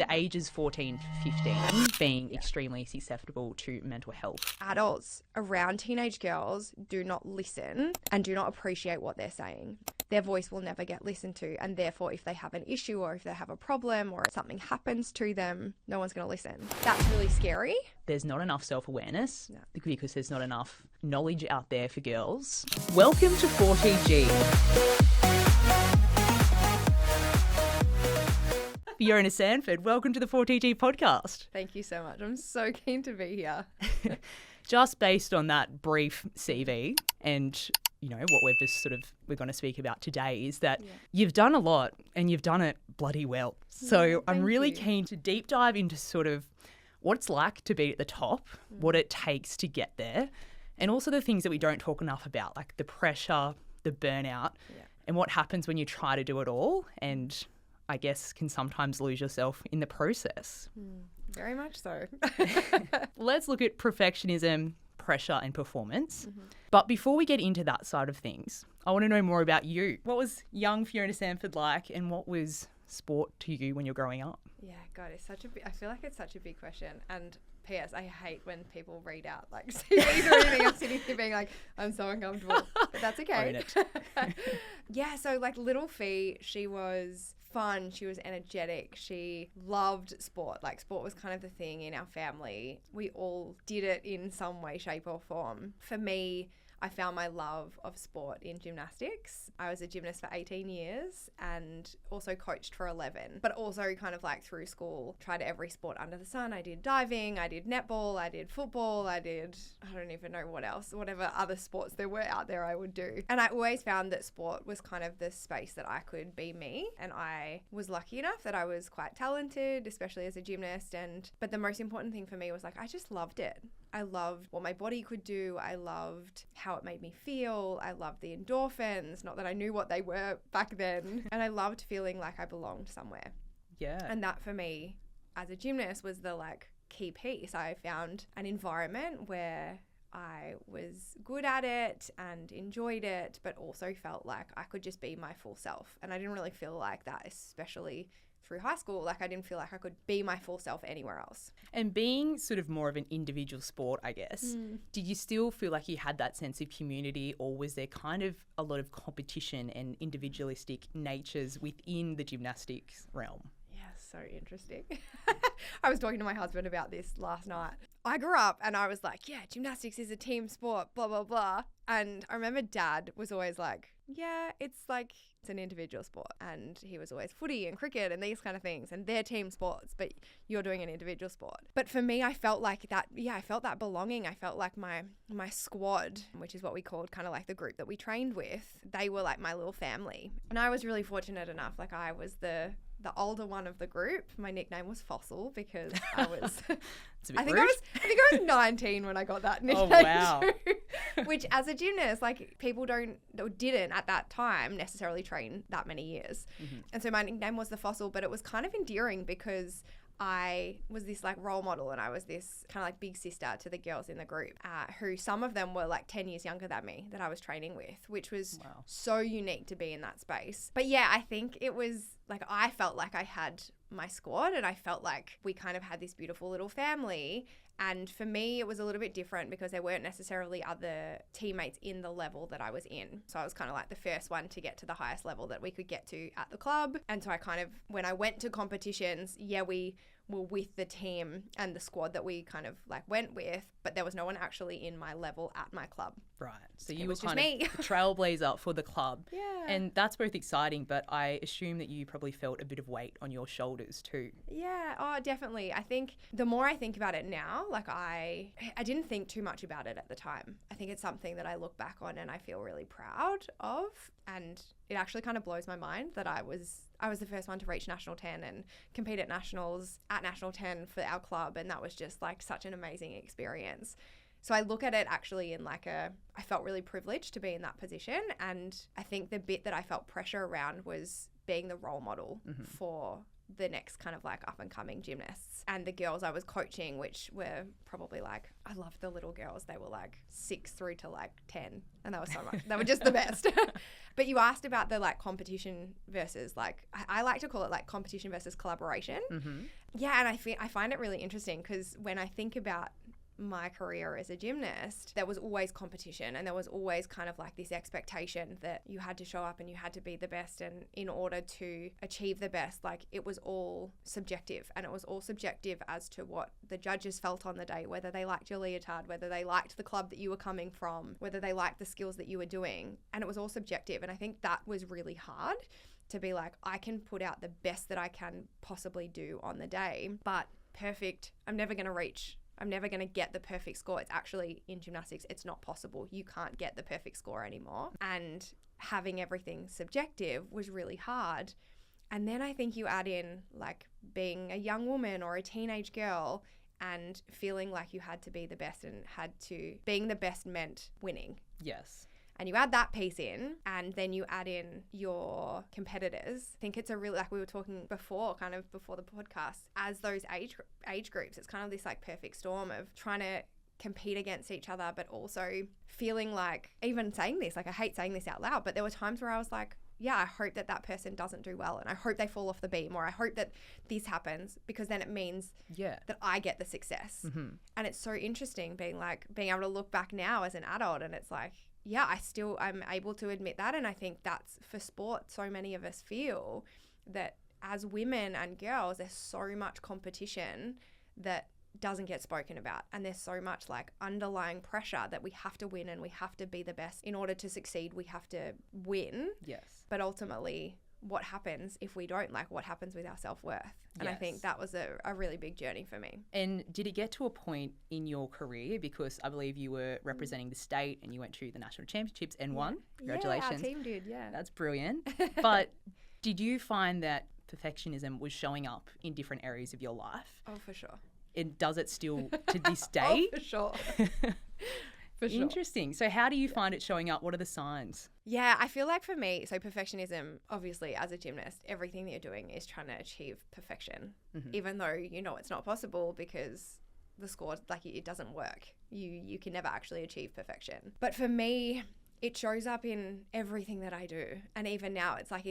the ages 14 to 15 being extremely susceptible to mental health. Adults around teenage girls do not listen and do not appreciate what they're saying. Their voice will never get listened to, and therefore if they have an issue or if they have a problem or something happens to them, no one's going to listen. That's really scary. There's not enough self-awareness because there's not enough knowledge out there for girls. Welcome to 4TG. Fiona Sanford, welcome to the 4TG podcast. Thank you so much. I'm so keen to be here. Just based on that brief CV and, you know, what we're going to speak about today is that you've done a lot and you've done it bloody well. So I'm really keen to deep dive into sort of what it's like to be at the top, what it takes to get there, and also the things that we don't talk enough about, like the pressure, the burnout, and what happens when you try to do it all and I guess can sometimes lose yourself in the process. Very much so. Let's look at perfectionism, pressure and performance. But before we get into that side of things, I want to know more about you. What was young Fiona Sanford like and what was sport to you when you're growing up? Yeah, God, I feel like it's such a big question. And P.S. I hate when people read out like CVs or anything. I'm sitting here being like, I'm so uncomfortable. But that's okay. Own it. Yeah, so like little Fee, she was fun, she was energetic, she loved sport. Like sport was kind of the thing in our family. We all did it in some way, shape or form. For me, I found my love of sport in gymnastics. I was a gymnast for 18 years and also coached for 11, but also kind of like through school, tried every sport under the sun. I did diving, I did netball, I did football, I don't even know what else, whatever other sports there were out there I would do. And I always found that sport was kind of the space that I could be me. And I was lucky enough that I was quite talented, especially as a gymnast. But the most important thing for me was like, I just loved it. I loved what my body could do. I loved how it made me feel. I loved the endorphins, not that I knew what they were back then. And I loved feeling like I belonged somewhere. Yeah. And that for me as a gymnast was the like key piece. I found an environment where I was good at it and enjoyed it, but also felt like I could just be my full self. And I didn't really feel like that, especially through high school. Like I didn't feel like I could be my full self anywhere else. And being sort of more of an individual sport, I guess, did you still feel like you had that sense of community, or was there kind of a lot of competition and individualistic natures within the gymnastics realm? Yeah, so interesting. I was talking to my husband about this last night. I grew up and I was like, yeah, gymnastics is a team sport, blah, blah, blah. And I remember Dad was always like, yeah, it's an individual sport. And he was always footy and cricket and these kind of things. And they're team sports, but you're doing an individual sport. But for me, I felt like that, I felt that belonging. I felt like my squad, which is what we called kind of like the group that we trained with, they were like my little family. And I was really fortunate enough. Like I was the older one of the group. My nickname was Fossil because I was I think I was 19 when I got that nickname. Oh wow. Too, which as a gymnast, like people didn't at that time necessarily train that many years. And so my nickname was the Fossil, but it was kind of endearing because I was this like role model and I was this kind of like big sister to the girls in the group who some of them were like 10 years younger than me that I was training with, which was so unique to be in that space. But yeah, I think it was like I felt like I had my squad and I felt like we kind of had this beautiful little family. And for me, it was a little bit different because there weren't necessarily other teammates in the level that I was in. So I was kind of like the first one to get to the highest level that we could get to at the club. And so I kind of, when I went to competitions, we were with the team and the squad that we kind of like went with, but there was no one actually in my level at my club. Right. So you were kind of the trailblazer for the club. Yeah. And that's both exciting, but I assume that you probably felt a bit of weight on your shoulders too. Yeah. Oh, definitely. I think the more I think about it now, like I didn't think too much about it at the time. I think it's something that I look back on and I feel really proud of. And it actually kind of blows my mind that I was the first one to reach National 10 and compete at Nationals at National 10 for our club. And that was just like such an amazing experience. So I look at it actually in like I felt really privileged to be in that position. And I think the bit that I felt pressure around was being the role model for the next kind of like up and coming gymnasts. And the girls I was coaching, which were probably like, I loved the little girls. They were like 6 through to like 10. And that was so much. They were just the best. But you asked about the like competition versus like, I like to call it like competition versus collaboration. Mm-hmm. Yeah. And I find it really interesting because when I think about my career as a gymnast, there was always competition and there was always kind of like this expectation that you had to show up and you had to be the best, and in order to achieve the best, like it was all subjective, and it was all subjective as to what the judges felt on the day, whether they liked your leotard, whether they liked the club that you were coming from, whether they liked the skills that you were doing, and it was all subjective. And I think that was really hard to be like, I can put out the best that I can possibly do on the day, but perfect, I'm never going to get the perfect score. It's actually, in gymnastics, it's not possible. You can't get the perfect score anymore. And having everything subjective was really hard. And then I think you add in like being a young woman or a teenage girl and feeling like you had to be the best, and being the best meant winning. Yes. And you add that piece in, and then you add in your competitors. I think it's a really, like we were talking before, kind of before the podcast, as those age groups, it's kind of this like perfect storm of trying to compete against each other, but also feeling like, even saying this, like I hate saying this out loud, but there were times where I was like, yeah, I hope that person doesn't do well, and I hope they fall off the beam, or I hope that this happens, because then it means that I get the success. Mm-hmm. And it's so interesting being able to look back now as an adult, and it's like, yeah, I'm able to admit that. And I think that's, for sport, so many of us feel that as women and girls, there's so much competition that doesn't get spoken about. And there's so much like underlying pressure that we have to win and we have to be the best. In order to succeed, we have to win. Yes. But ultimately, what happens if we don't? Like, what happens with our self-worth? And I think that was a really big journey for me. And did it get to a point in your career, because I believe you were representing the state and you went to the national championships and won? Congratulations. Yeah, our team did, yeah. That's brilliant. But did you find that perfectionism was showing up in different areas of your life? Oh, for sure. And does it still to this day? Oh, for sure. For sure. Interesting. So how do you find it showing up? What are the signs? Yeah, I feel like for me, so perfectionism, obviously as a gymnast, everything that you're doing is trying to achieve perfection, even though you know it's not possible because the score, like, it doesn't work. You can never actually achieve perfection. But for me, it shows up in everything that I do. And even now, it's like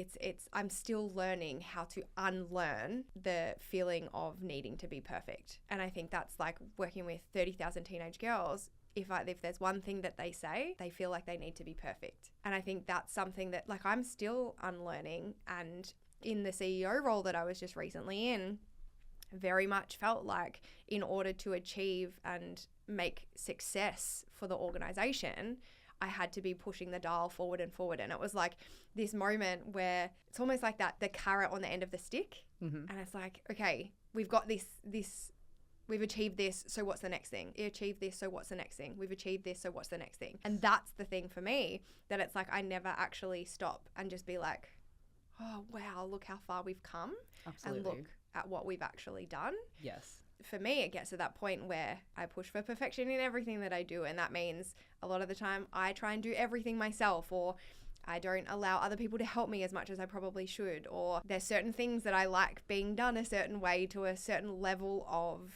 I'm still learning how to unlearn the feeling of needing to be perfect. And I think that's like working with 30,000 teenage girls. If there's one thing that they say, they feel like they need to be perfect. And I think that's something that, like, I'm still unlearning. And in the CEO role that I was just recently in, very much felt like in order to achieve and make success for the organization, I had to be pushing the dial forward and forward. And it was like this moment where it's almost like the carrot on the end of the stick. And it's like, okay, we've got this, we've achieved this, so what's the next thing? You achieved this, so what's the next thing? We've achieved this, so what's the next thing? And that's the thing for me, that it's like I never actually stop and just be like, oh, wow, look how far we've come. Absolutely. And look at what we've actually done. Yes. For me, it gets to that point where I push for perfection in everything that I do. And that means a lot of the time I try and do everything myself, or I don't allow other people to help me as much as I probably should, or there's certain things that I like being done a certain way to a certain level of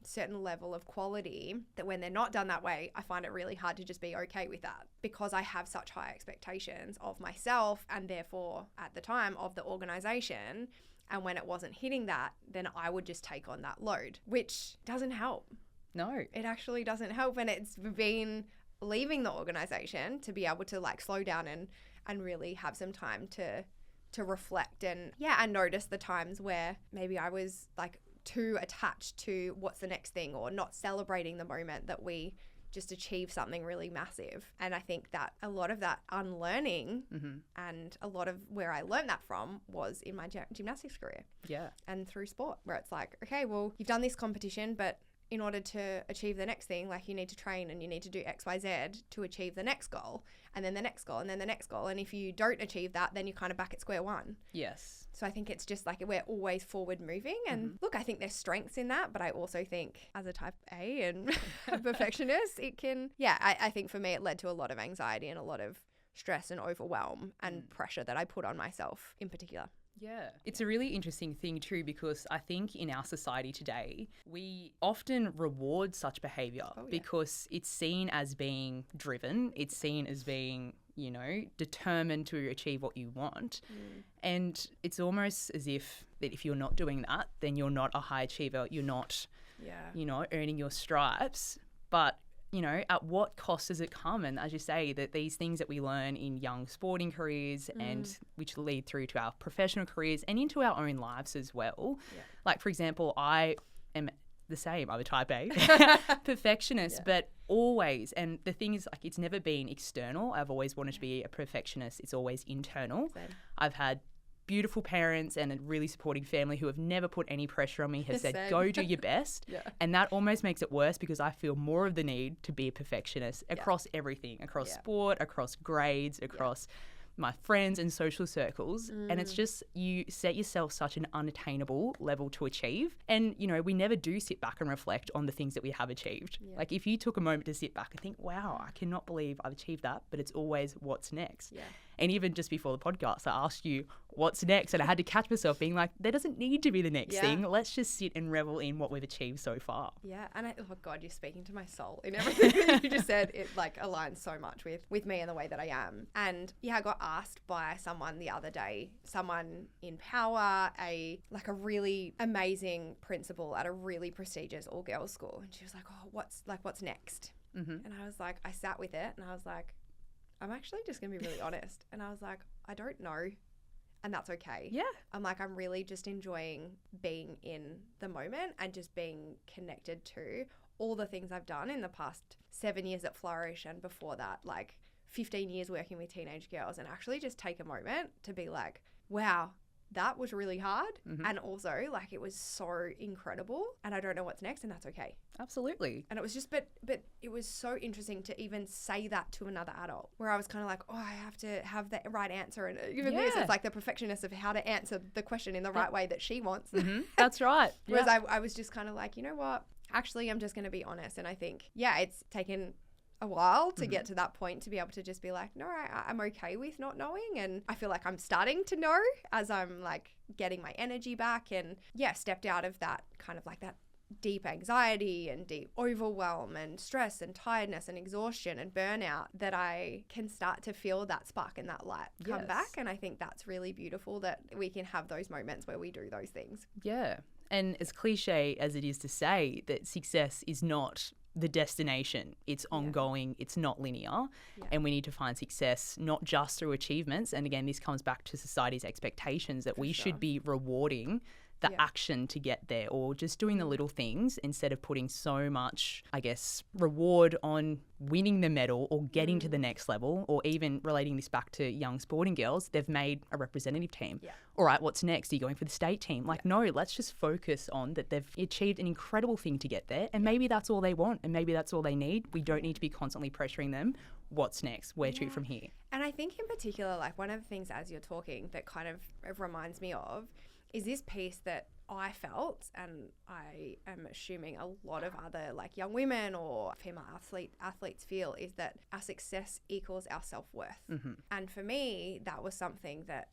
certain level of quality, that when they're not done that way, I find it really hard to just be okay with that, because I have such high expectations of myself and therefore at the time of the organization. And when it wasn't hitting that, then I would just take on that load, which doesn't help. No. It actually doesn't help. And it's been leaving the organization to be able to like slow down and really have some time to reflect and notice the times where maybe I was like too attached to what's the next thing, or not celebrating the moment that we just achieve something really massive. And I think that a lot of that unlearning and a lot of where I learned that from was in my gymnastics career. Yeah. And through sport, where it's like, okay, well, you've done this competition, but in order to achieve the next thing, like, you need to train and you need to do X, Y, Z to achieve the next goal, and then the next goal, and then the next goal. And if you don't achieve that, then you're kind of back at square one. Yes. So I think it's just like we're always forward moving. And look, I think there's strengths in that, but I also think as a type A and a perfectionist, it can, I think for me it led to a lot of anxiety and a lot of stress and overwhelm and pressure that I put on myself in particular. Yeah. It's a really interesting thing too, because I think in our society today, we often reward such behaviour because it's seen as being driven, it's seen as being, you know, determined to achieve what you want. And it's almost as if that if you're not doing that, then you're not a high achiever, you're not, you know, earning your stripes. But you know, at what cost does it come? And as you say, that these things that we learn in young sporting careers and which lead through to our professional careers and into our own lives as well. Yeah. Like, for example, I am the same. I'm a type A perfectionist, but always. And the thing is, like, it's never been external. I've always wanted to be a perfectionist. It's always internal. Same. I've had beautiful parents and a really supporting family who have never put any pressure on me, have said, go do your best. And that almost makes it worse because I feel more of the need to be a perfectionist across everything, across sport, across grades, across my friends and social circles. And it's just, you set yourself such an unattainable level to achieve. And, you know, we never do sit back and reflect on the things that we have achieved. Like, if you took a moment to sit back and think, wow, I cannot believe I've achieved that, but it's always what's next. And even just before the podcast, I asked you what's next, and I had to catch myself being like, there doesn't need to be the next thing. Let's just sit and revel in what we've achieved so far. Yeah, and oh God, you're speaking to my soul in everything that you just said. It like aligns so much with me and the way that I am. And I got asked by someone the other day, someone in power, a really amazing principal at a really prestigious all-girls school, and she was like, oh, what's next? And I was like, I sat with it and I was like, I'm actually just going to be really honest. And I was like, I don't know. And that's okay. Yeah. I'm like, I'm really just enjoying being in the moment and just being connected to all the things I've done in the past 7 years at Flourish, and before that, like 15 years working with teenage girls, and actually just take a moment to be like, wow, that was really hard. And also, like, it was so incredible, and I don't know what's next, and that's okay. Absolutely. And it was just, but it was so interesting to even say that to another adult, where I was kind of like, oh, I have to have the right answer. And even this, it's like the perfectionist of how to answer the question in the right way that she wants. That's right. Whereas I was just kind of like, you know what? Actually, I'm just going to be honest. And I think, it's taken a while to get to that point to be able to just be like, no, I'm okay with not knowing. And I feel like I'm starting to know as I'm like getting my energy back, and stepped out of that kind of like that deep anxiety and deep overwhelm and stress and tiredness and exhaustion and burnout, that I can start to feel that spark and that light come back. And I think that's really beautiful that we can have those moments where we do those things. Yeah. And as cliche as it is to say that success is not the destination, it's ongoing, it's not linear, and we need to find success not just through achievements. And again, this comes back to society's expectations that we should be rewarding the action to get there, or just doing the little things instead of putting so much, I guess, reward on winning the medal or getting to the next level, or even relating this back to young sporting girls, they've made a representative team. All right, what's next? Are you going for the state team? Like, no, let's just focus on that they've achieved an incredible thing to get there, and maybe that's all they want, and maybe that's all they need. We don't need to be constantly pressuring them. What's next? Where to from here? And I think in particular, like, one of the things as you're talking that kind of reminds me of is this piece that I felt, and I am assuming a lot of other like young women or female athletes feel, is that our success equals our self-worth. And for me, that was something that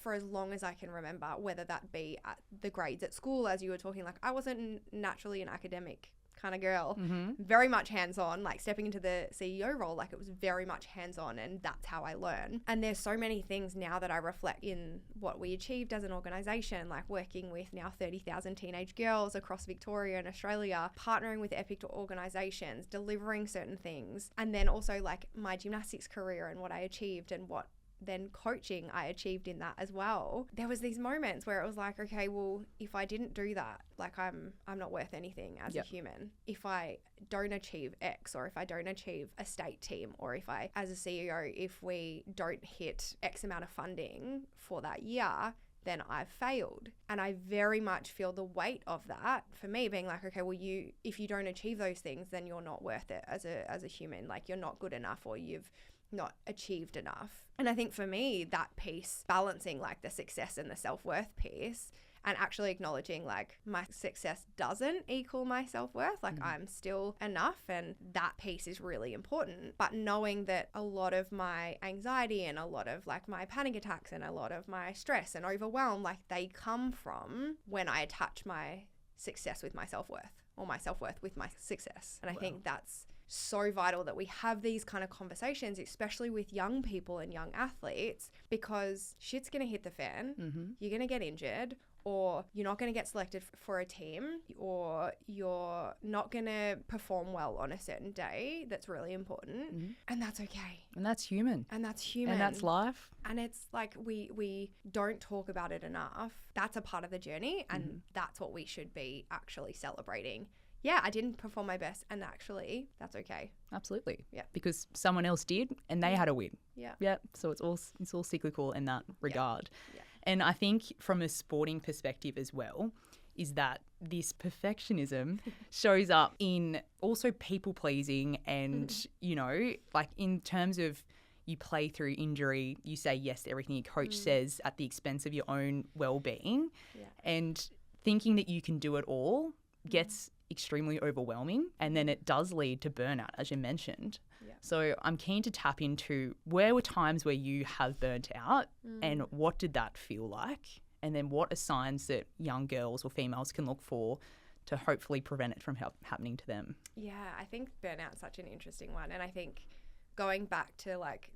for as long as I can remember, whether that be at the grades at school, as you were talking, like I wasn't naturally an academic kind of girl, very much hands-on, like stepping into the CEO role, like it was very much hands-on, and that's how I learn. And there's so many things now that I reflect in what we achieved as an organization, like working with now 30,000 teenage girls across Victoria and Australia, partnering with epic organizations, delivering certain things, and then also like my gymnastics career and what I achieved and what then coaching I achieved in that as well. There was these moments where it was like, okay, well, if I didn't do that, like I'm not worth anything as a human. If I don't achieve X, or if I don't achieve a state team, or if I, as a CEO, if we don't hit X amount of funding for that year, then I've failed. And I very much feel the weight of that for me being like, okay, well, if you don't achieve those things, then you're not worth it as a human. Like, you're not good enough, or you've not achieved enough. And I think for me, that piece, balancing like the success and the self-worth piece, and actually acknowledging like my success doesn't equal my self-worth. Like I'm still enough, and that piece is really important. But knowing that a lot of my anxiety and a lot of like my panic attacks and a lot of my stress and overwhelm, like they come from when I attach my success with my self-worth, or my self-worth with my success. And I think that's so vital that we have these kind of conversations, especially with young people and young athletes, because shit's going to hit the fan. You're going to get injured, or you're not going to get selected for a team, or you're not going to perform well on a certain day that's really important. And that's okay. And that's human. And that's human. And that's life. And it's like we don't talk about it enough. That's a part of the journey, and that's what we should be actually celebrating. Yeah, I didn't perform my best, and actually that's okay. Absolutely. Yeah. Because someone else did and they had a win. Yeah. Yeah. So it's all cyclical in that regard. Yeah. And I think from a sporting perspective as well, is that this perfectionism shows up in also people pleasing and, you know, like in terms of you play through injury, you say yes to everything your coach says at the expense of your own well-being. Yeah. And thinking that you can do it all gets extremely overwhelming, and then it does lead to burnout, as you mentioned. Yeah. So I'm keen to tap into where were times where you have burnt out and what did that feel like, and then what are signs that young girls or females can look for to hopefully prevent it from happening to them. Yeah, I think burnout's such an interesting one, and I think going back to like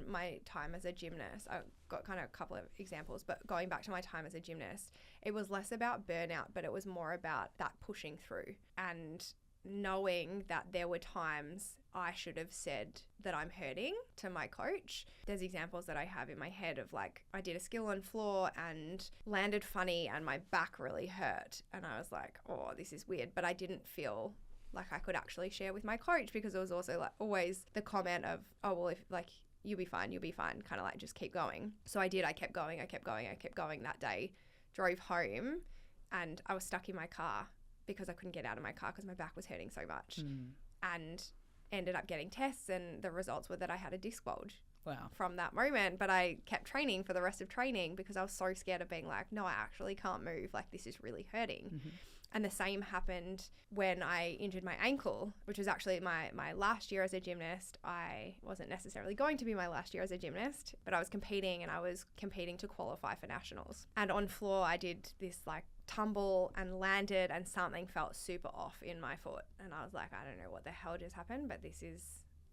my time as a gymnast, I've got kind of a couple of examples, but going back to my time as a gymnast, it was less about burnout, but it was more about that pushing through and knowing that there were times I should have said that I'm hurting to my coach. There's examples that I have in my head of like, I did a skill on floor and landed funny and my back really hurt. And I was like, oh, this is weird. But I didn't feel like I could actually share with my coach, because it was also like always the comment of, oh, well, if like you'll be fine, kind of like just keep going. So I did. I kept going that day, drove home, and I was stuck in my car because I couldn't get out of my car because my back was hurting so much. And ended up getting tests, and the results were that I had a disc bulge. Wow. From that moment. But I kept training for the rest of training because I was so scared of being like, no, I actually can't move. Like, this is really hurting. And the same happened when I injured my ankle, which was actually my last year as a gymnast. I wasn't necessarily going to be my last year as a gymnast, but I was competing, and I was competing to qualify for nationals. And on floor, I did this like tumble and landed, and something felt super off in my foot. And I was like, I don't know what the hell just happened, but this is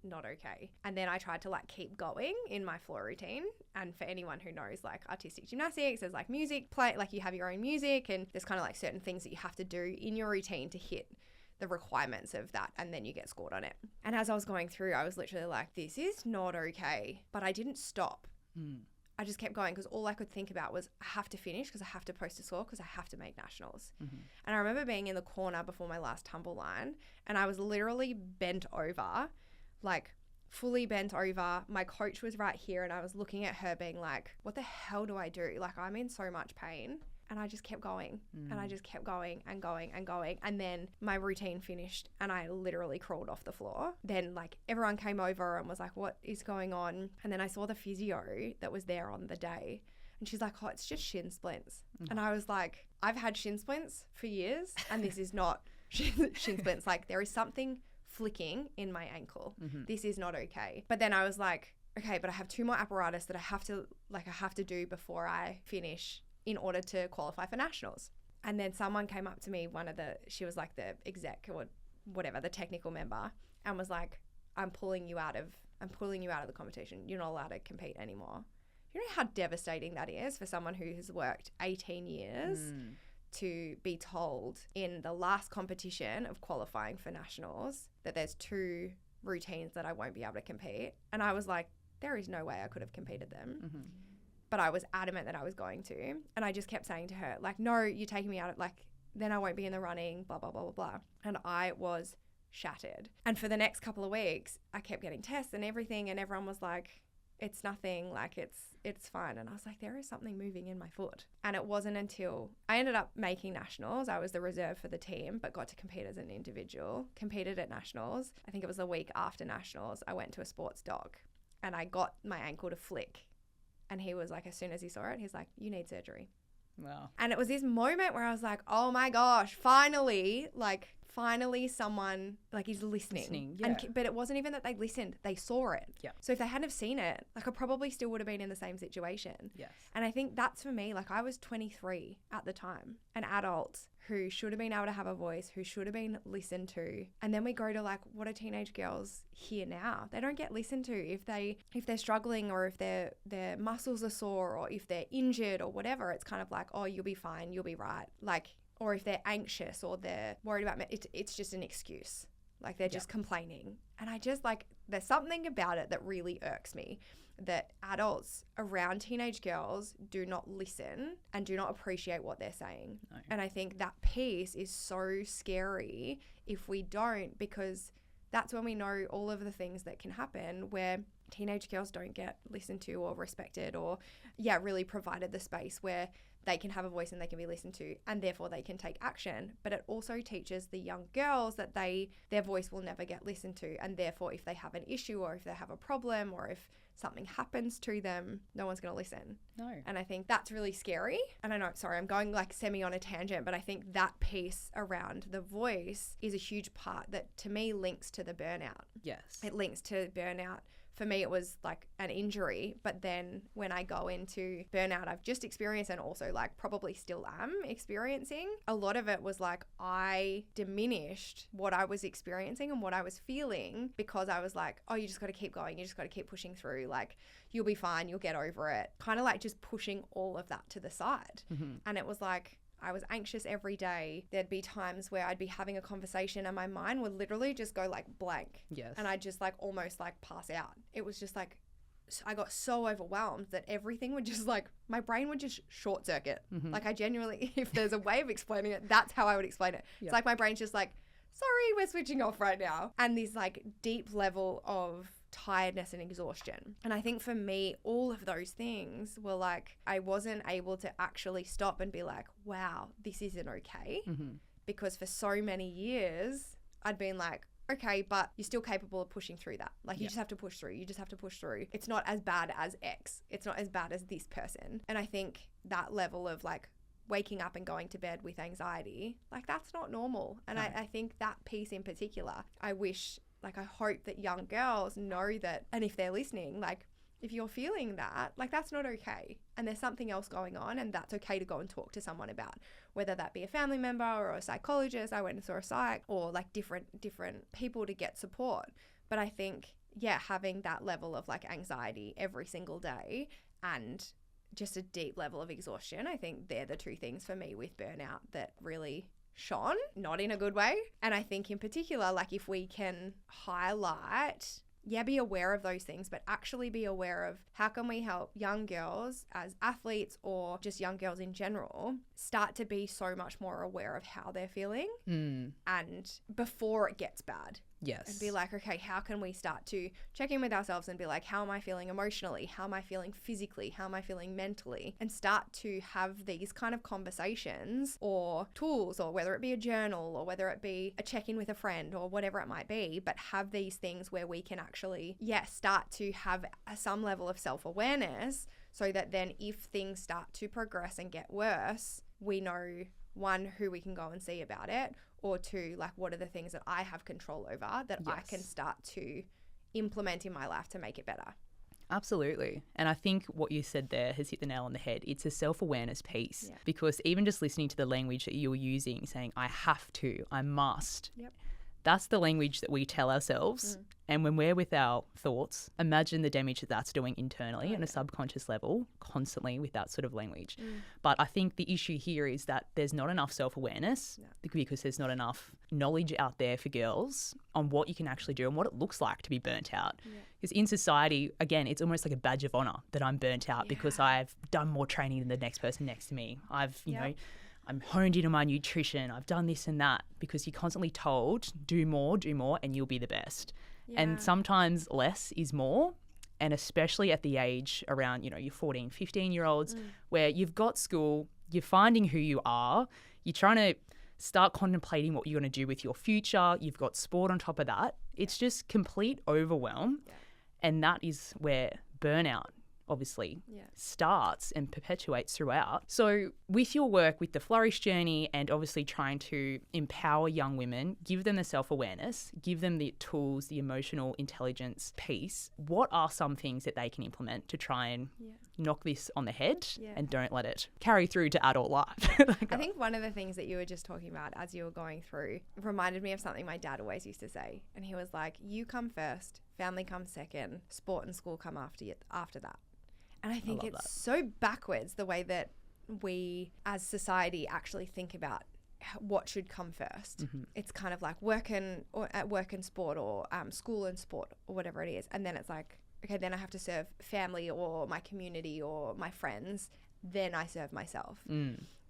not okay. And then I tried to like keep going in my floor routine. And for anyone who knows like artistic gymnastics, there's like music play, like you have your own music, and there's kind of like certain things that you have to do in your routine to hit the requirements of that, and then you get scored on it. And as I was going through, I was literally like, this is not okay. But I didn't stop. I just kept going because all I could think about was I have to finish because I have to post a score because I have to make nationals. And I remember being in the corner before my last tumble line, and I was literally bent over, like fully bent over. My coach was right here, and I was looking at her being like, what the hell do I do? Like, I'm in so much pain. And I just kept going, and I just kept going and going and going. And then my routine finished, and I literally crawled off the floor. Then like everyone came over and was like, what is going on? And then I saw the physio that was there on the day, and she's like, oh, it's just shin splints. And I was like, I've had shin splints for years, and this is not shin splints. Like, there is something flicking in my ankle. This is not okay. But then I was like, okay, but I have 2 more apparatus that I have to do before I finish in order to qualify for nationals. And then someone came up to me, she was like the exec or whatever, the technical member, and was like, I'm pulling you out of the competition. You're not allowed to compete anymore. You know how devastating that is for someone who has worked 18 years to be told in the last competition of qualifying for nationals that there's 2 routines that I won't be able to compete. And I was like, there is no way I could have competed them. But I was adamant that I was going to. And I just kept saying to her, like, no, you're taking me out of, like, then I won't be in the running, blah, blah, blah, blah, blah. And I was shattered. And for the next couple of weeks, I kept getting tests and everything. And everyone was like, it's nothing, like, it's fine. And I was like, there is something moving in my foot. And it wasn't until I ended up making nationals. I was the reserve for the team, but got to compete as an individual, competed at nationals. I think it was a week after nationals, I went to a sports doc and I got my ankle to flick. And he was like, as soon as he saw it, he's like, you need surgery. Wow. And it was this moment where I was like, oh my gosh, finally someone like is listening. Yeah. But it wasn't even that they listened, they saw it. Yeah. So if they hadn't have seen it, like I probably still would have been in the same situation. Yes. And I think that's for me, like I was 23 at the time, an adult who should have been able to have a voice, who should have been listened to. And then we go to like, what are teenage girls here now? They don't get listened to if they're struggling, or if their muscles are sore, or if they're injured or whatever. It's kind of like, oh, you'll be fine, you'll be right. Like, or if they're anxious or they're worried about it's just an excuse. Like they're just complaining. And I just like, there's something about it that really irks me, that adults around teenage girls do not listen and do not appreciate what they're saying. No. And I think that piece is so scary if we don't, because that's when we know all of the things that can happen where teenage girls don't get listened to or respected, or really provided the space where they can have a voice and they can be listened to, and therefore they can take action. But it also teaches the young girls that their voice will never get listened to, and therefore if they have an issue, or if they have a problem, or if something happens to them, no one's going to listen. No. And I think that's really scary. And I know, sorry, I'm going like semi on a tangent, but I think that piece around the voice is a huge part that to me links to the burnout. Yes. It links to burnout. For me, it was like an injury, but then when I go into burnout, I've just experienced, and also like probably still am experiencing, a lot of it was like I diminished what I was experiencing and what I was feeling, because I was like, oh, you just got to keep going. You just got to keep pushing through. Like, you'll be fine. You'll get over it. Kind of like just pushing all of that to the side. Mm-hmm. And it was like, I was anxious every day. There'd be times where I'd be having a conversation and my mind would literally just go like blank. Yes. And I'd just like almost like pass out. It was just like, I got so overwhelmed that everything would just like, my brain would just short circuit. Mm-hmm. Like I genuinely, if there's a way of explaining it, that's how I would explain it. Yep. It's like my brain's just like, sorry, we're switching off right now. And this like deep level of tiredness and exhaustion. And I think for me, all of those things were like, I wasn't able to actually stop and be like, wow, this isn't okay. Mm-hmm. Because for so many years, I'd been like, okay, but you're still capable of pushing through that. Like, you just have to push through. You just have to push through. It's not as bad as X. It's not as bad as this person. And I think that level of like waking up and going to bed with anxiety, like that's not normal. And I think that piece in particular, I hope that young girls know that, and if they're listening, like if you're feeling that, like that's not okay. And there's something else going on, and that's okay to go and talk to someone about, whether that be a family member or a psychologist. I went and saw a psych, or like different people to get support. But I think, having that level of like anxiety every single day and just a deep level of exhaustion, I think they're the two things for me with burnout that really shone, not in a good way. And I think in particular, like if we can highlight, be aware of those things, but actually be aware of how can we help young girls as athletes, or just young girls in general, start to be so much more aware of how they're feeling and before it gets bad. Yes. And be like, okay, how can we start to check in with ourselves and be like, how am I feeling emotionally? How am I feeling physically? How am I feeling mentally? And start to have these kind of conversations or tools, or whether it be a journal or whether it be a check-in with a friend or whatever it might be, but have these things where we can actually, start to have some level of self-awareness, so that then if things start to progress and get worse, we know, one, who we can go and see about it, or two, like what are the things that I have control over that I can start to implement in my life to make it better. Absolutely. And I think what you said there has hit the nail on the head. It's a self-awareness piece, because even just listening to the language that you're using, saying I have to, I must, that's the language that we tell ourselves. And when we're with our thoughts, imagine the damage that that's doing internally on a subconscious level, constantly with that sort of language. But I think the issue here is that there's not enough self-awareness because there's not enough knowledge out there for girls on what you can actually do and what it looks like to be burnt out. Because in society, again, it's almost like a badge of honor that I'm burnt out because I've done more training than the next person next to me. I've, you know, I'm honed into my nutrition. I've done this and that, because you're constantly told, do more, and you'll be the best. And sometimes less is more. And especially at the age around, you know, your 14, 15-year-olds, where you've got school, you're finding who you are, you're trying to start contemplating what you're going to do with your future, you've got sport on top of that. It's just complete overwhelm. And that is where burnout obviously starts and perpetuates throughout. So with your work with the Flourish Journey and obviously trying to empower young women, give them the self-awareness, give them the tools, the emotional intelligence piece, what are some things that they can implement to try and knock this on the head and don't let it carry through to adult life? I think one of the things that you were just talking about as you were going through reminded me of something my dad always used to say. And he was like, you come first, family comes second, sport and school come after that. And I think it's so backwards the way that we as society actually think about what should come first. It's kind of like work and sport or school and sport or whatever it is. And then it's like, okay, then I have to serve family or my community or my friends. Then I serve myself.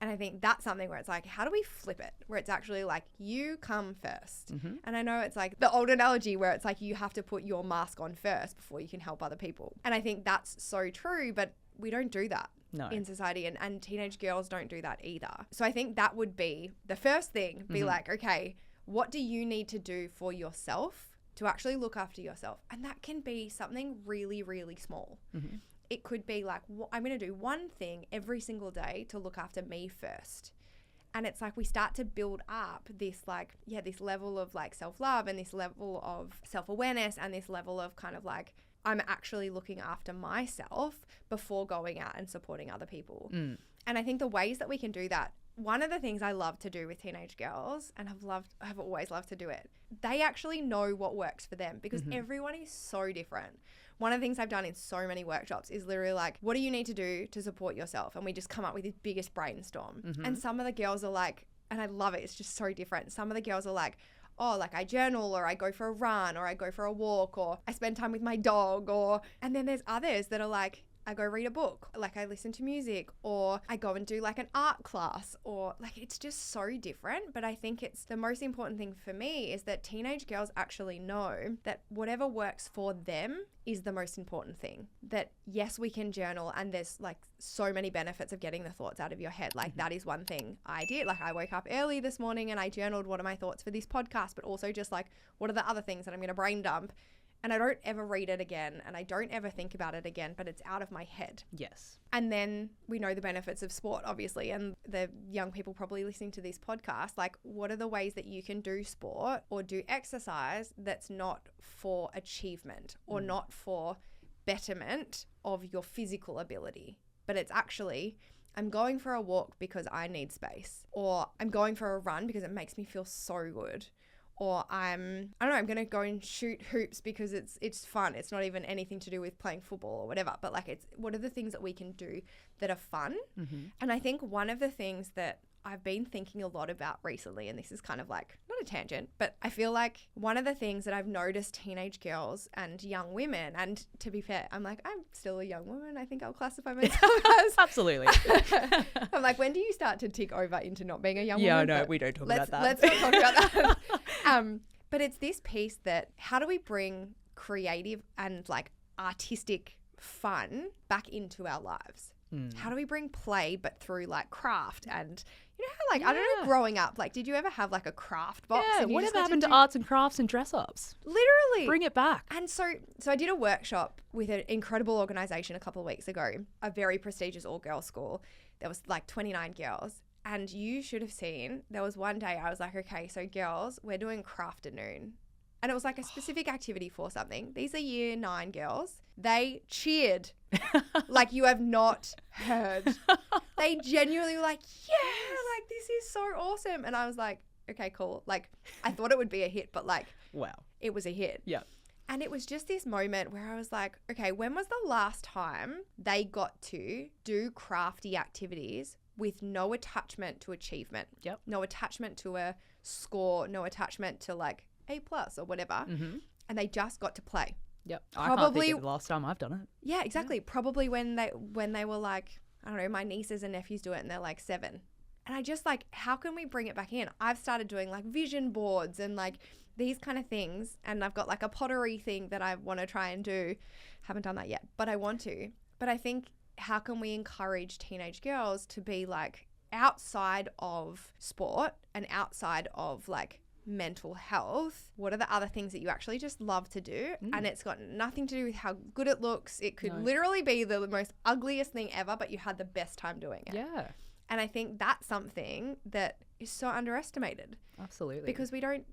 And I think that's something where it's like, how do we flip it? Where it's actually like, you come first. And I know it's like the old analogy where it's like, you have to put your mask on first before you can help other people. And I think that's so true, but we don't do that in society. And teenage girls don't do that either. So I think that would be the first thing, be like, okay, what do you need to do for yourself to actually look after yourself? And that can be something really, really small. It could be like, I'm going to do one thing every single day to look after me first. And it's like we start to build up this like, this level of like self-love and this level of self-awareness and this level of kind of like, I'm actually looking after myself before going out and supporting other people. And I think the ways that we can do that, one of the things I love to do with teenage girls and have always loved to do it, they actually know what works for them because everyone is so different. One of the things I've done in so many workshops is literally like, what do you need to do to support yourself? And we just come up with this biggest brainstorm. And some of the girls are like, and I love it, it's just so different. Some of the girls are like, oh, like I journal or I go for a run or I go for a walk or I spend time with my dog and then there's others that are like, I go read a book, like I listen to music, or I go and do like an art class, or like it's just so different. But I think it's the most important thing for me is that teenage girls actually know that whatever works for them is the most important thing. That yes, we can journal and there's like so many benefits of getting the thoughts out of your head. Like that is one thing I did. Like I woke up early this morning and I journaled what are my thoughts for this podcast, but also just like what are the other things that I'm going to brain dump. And I don't ever read it again and I don't ever think about it again, but it's out of my head. Yes. And then we know the benefits of sport, obviously, and the young people probably listening to this podcast, like what are the ways that you can do sport or do exercise that's not for achievement or not for betterment of your physical ability, but it's actually, I'm going for a walk because I need space, or I'm going for a run because it makes me feel so good. Or I'm going to go and shoot hoops because it's fun. It's not even anything to do with playing football or whatever. But like it's what are the things that we can do that are fun? And I think one of the things that I've been thinking a lot about recently, and this is kind of like not a tangent, but I feel like one of the things that I've noticed teenage girls and young women, and to be fair, I'm like, I'm still a young woman. I think I'll classify myself as. Absolutely. I'm like, when do you start to tick over into not being a young woman? Yeah, no, we don't talk about that. Let's not talk about that. But it's this piece that how do we bring creative and like artistic fun back into our lives? How do we bring play but through like craft and you know how like I don't know, growing up, like did you ever have like a craft box? Yeah, and whatever happened to arts and crafts and dress ups? Literally. Bring it back. And so I did a workshop with an incredible organisation a couple of weeks ago, a very prestigious all-girls school. There was like 29 girls. And you should have seen, there was one day I was like, okay, so girls, we're doing craft at noon. And it was like a specific activity for something. These are year 9 girls. They cheered like you have not heard. They genuinely were like, yeah, like this is so awesome. And I was like, okay, cool. Like I thought it would be a hit, but like, wow, it was a hit. Yeah. And it was just this moment where I was like, okay, when was the last time they got to do crafty activities with no attachment to achievement? Yep. No attachment to a score, no attachment to like A+ or whatever. And they just got to play. Yep. I can't think of the last time I've done it. Yeah, exactly. Yeah. Probably when they were like, I don't know, my nieces and nephews do it and they're like 7. And I just like, how can we bring it back in? I've started doing like vision boards and like these kind of things. And I've got like a pottery thing that I want to try and do. Haven't done that yet, but I want to. But I think how can we encourage teenage girls to be like outside of sport and outside of like mental health, what are the other things that you actually just love to do? And it's got nothing to do with how good it looks. It could literally be the most ugliest thing ever, but you had the best time doing it. Yeah. And I think that's something that is so underestimated. Absolutely. Because we don't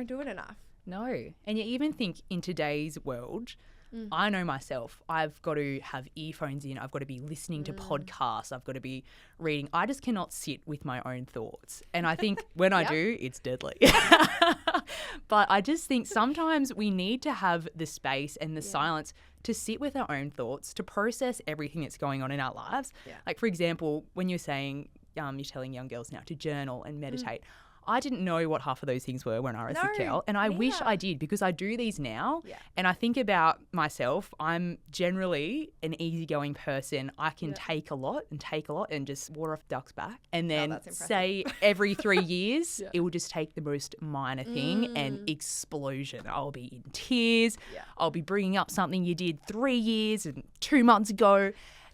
do it enough. No. And you even think in today's world, I know myself, I've got to have earphones in, I've got to be listening to podcasts, I've got to be reading. I just cannot sit with my own thoughts. And I think when I do, it's deadly. But I just think sometimes we need to have the space and the silence to sit with our own thoughts, to process everything that's going on in our lives. Yeah. Like, for example, when you're saying, you're telling young girls now to journal and meditate, I didn't know what half of those things were when I was a girl, and I wish I did, because I do these now, and I think about myself. I'm generally an easygoing person. I can take a lot and just water off duck's back, and then say every 3 years it will just take the most minor thing and explosion. I'll be in tears. I'll be bringing up something you did 3 years and 2 months ago.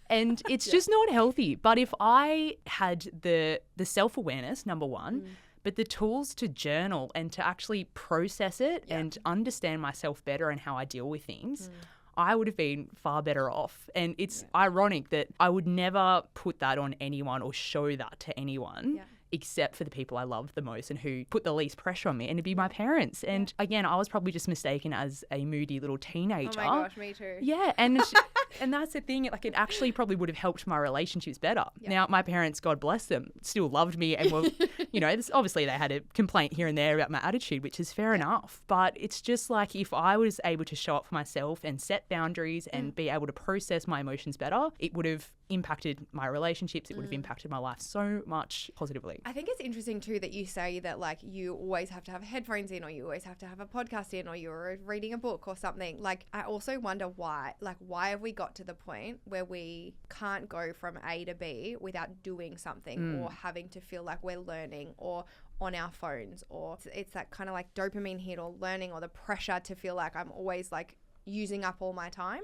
And it's just not healthy. But if I had the self-awareness, number one, but the tools to journal and to actually process it and understand myself better and how I deal with things, I would have been far better off. And it's ironic that I would never put that on anyone or show that to anyone. Except for the people I love the most and who put the least pressure on me, and it'd be my parents. And again, I was probably just mistaken as a moody little teenager. Oh my gosh, me too. Yeah, and and that's the thing. Like, it actually probably would have helped my relationships better. Now, my parents, God bless them, still loved me, and were, obviously they had a complaint here and there about my attitude, which is fair enough. But it's just like, if I was able to show up for myself and set boundaries and be able to process my emotions better, it would have impacted my relationships. It would have impacted my life so much positively. I think it's interesting too that you say that, like, you always have to have headphones in, or you always have to have a podcast in, or you're reading a book or something. Like, I also wonder why have we got to the point where we can't go from A to B without doing something or having to feel like we're learning, or on our phones, or it's that kind of like dopamine hit or learning, or the pressure to feel like I'm always like using up all my time.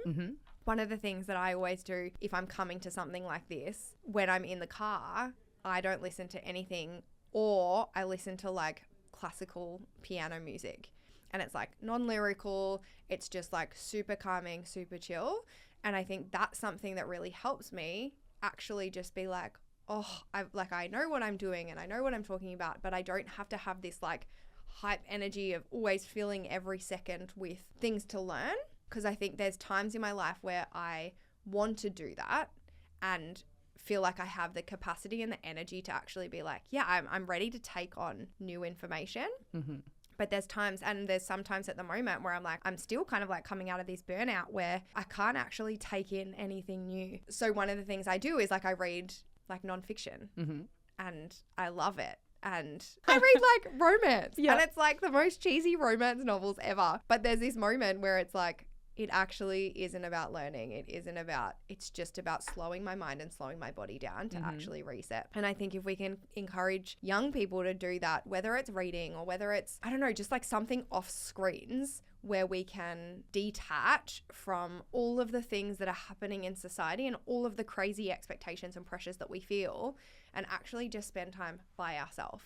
One of the things that I always do if I'm coming to something like this, when I'm in the car, I don't listen to anything, or I listen to like classical piano music, and it's like non-lyrical. It's just like super calming, super chill. And I think that's something that really helps me actually just be like, oh, I know what I'm doing and I know what I'm talking about, but I don't have to have this like hype energy of always filling every second with things to learn. Because I think there's times in my life where I want to do that and feel like I have the capacity and the energy to actually be like, yeah, I'm ready to take on new information. But there's sometimes at the moment where I'm like, I'm still kind of like coming out of this burnout where I can't actually take in anything new. So one of the things I do is like, I read like nonfiction and I love it. And I read like romance and it's like the most cheesy romance novels ever. But there's this moment where it's like, it actually isn't about learning. It's just about slowing my mind and slowing my body down to actually reset. And I think if we can encourage young people to do that, whether it's reading or whether it's, I don't know, just like something off screens where we can detach from all of the things that are happening in society and all of the crazy expectations and pressures that we feel, and actually just spend time by ourselves.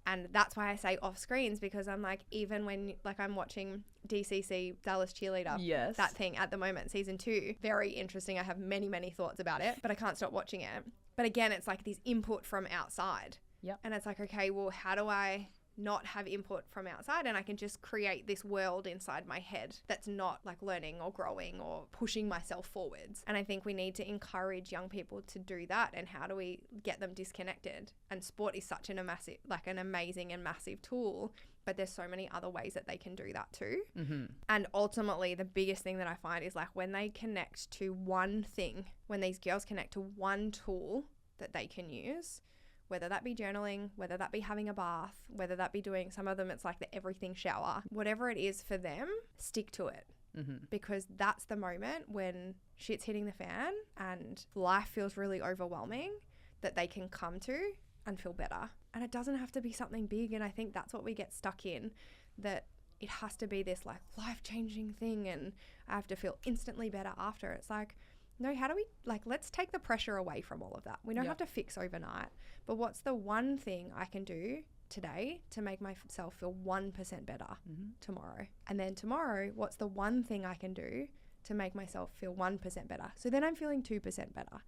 And that's why I say off screens, because I'm like, even when like I'm watching DCC, Dallas Cheerleader, that thing at the moment, season 2, very interesting. I have many, many thoughts about it, but I can't stop watching it. But again, it's like this input from outside. And it's like, okay, well, how do I not have input from outside, and I can just create this world inside my head that's not like learning or growing or pushing myself forwards. And I think we need to encourage young people to do that. And how do we get them disconnected? And sport is such an amazing and massive tool, but there's so many other ways that they can do that too. And ultimately the biggest thing that I find is like, when they connect to one thing, when these girls connect to one tool that they can use, whether that be journaling, whether that be having a bath, whether that be doing, some of them it's like the everything shower, whatever it is for them, stick to it. Because that's the moment when shit's hitting the fan and life feels really overwhelming, that they can come to and feel better. And it doesn't have to be something big. And I think that's what we get stuck in, that it has to be this like life-changing thing and I have to feel instantly better after. It's like, no, how do we, like, let's take the pressure away from all of that. We don't have to fix overnight, but what's the one thing I can do today to make myself feel 1% better tomorrow? And then tomorrow, what's the one thing I can do to make myself feel 1% better? So then I'm feeling 2% better.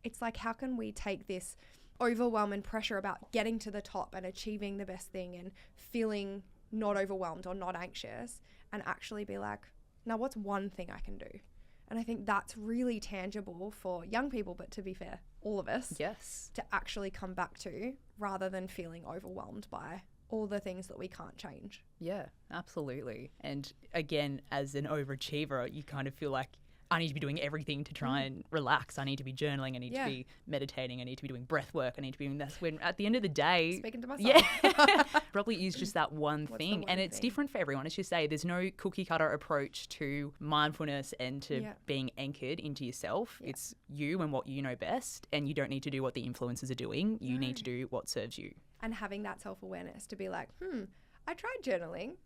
It's like, how can we take this overwhelm and pressure about getting to the top and achieving the best thing and feeling not overwhelmed or not anxious, and actually be like, now what's one thing I can do? And I think that's really tangible for young people, but to be fair, all of us, Yes. to actually come back to, rather than feeling overwhelmed by all the things that we can't change. Yeah, absolutely. And again, as an overachiever, you kind of feel like I need to be doing everything to try and relax. I need to be journaling. I need to be meditating. I need to be doing breath work. I need to be doing this. When at the end of the day, Speaking to myself. yeah, probably is just that one thing. one And it's thing? different for everyone. As you say, there's no cookie cutter approach to mindfulness and to being anchored into yourself. Yeah. It's you and what you know best. And you don't need to do what the influencers are doing. You need to do what serves you. And having that self-awareness to be like, I tried journaling.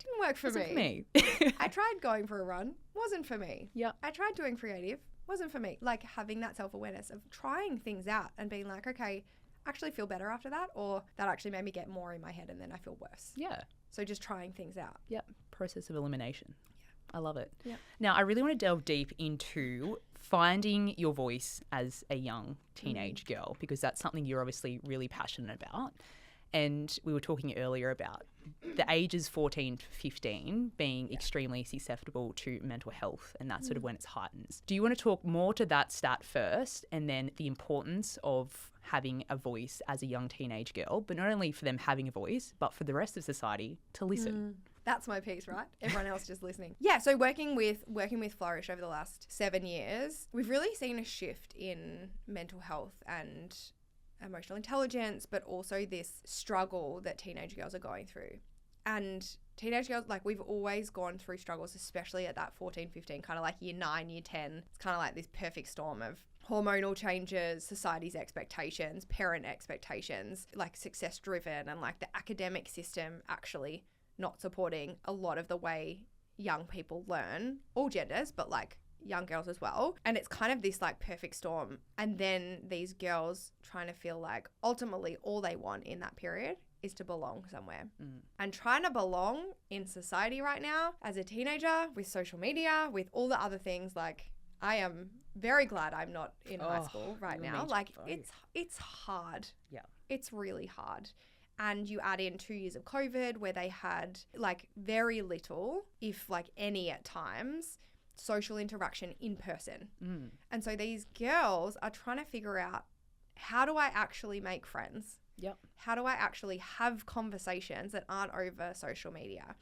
Didn't work for Wasn't me. for me. I tried going for a run. Wasn't for me. Yeah. I tried doing creative. Wasn't for me. Like, having that self-awareness of trying things out and being like, okay, I actually feel better after that, or that actually made me get more in my head and then I feel worse. Yeah. So just trying things out. Yep. Process of elimination. I love it. Yeah. Now, I really want to delve deep into finding your voice as a young teenage girl, because that's something you're obviously really passionate about. And we were talking earlier about the ages 14 to 15 being extremely susceptible to mental health, and that's sort of when it's heightens. Do you want to talk more to that stat first, and then the importance of having a voice as a young teenage girl, but not only for them having a voice, but for the rest of society to listen? That's my piece, right? Everyone else just listening. Yeah, so working with Flourish over the last 7 years, we've really seen a shift in mental health and emotional intelligence, but also this struggle that teenage girls are going through. And teenage girls, like, we've always gone through struggles, especially at that 14, 15, kind of like year 9, year 10. It's kind of like this perfect storm of hormonal changes, society's expectations, parent expectations, like success driven, and like the academic system actually not supporting a lot of the way young people learn, all genders, but like young girls as well. And it's kind of this like perfect storm. And then these girls trying to feel like ultimately all they want in that period is to belong somewhere. And trying to belong in society right now as a teenager, with social media, with all the other things, like, I am very glad I'm not in high school right now. Like, it's hard. Yeah. It's really hard. And you add in 2 years of COVID where they had like very little, if like any at times, social interaction in person. And so these girls are trying to figure out, how do I actually make friends? Yep. How do I actually have conversations that aren't over social media?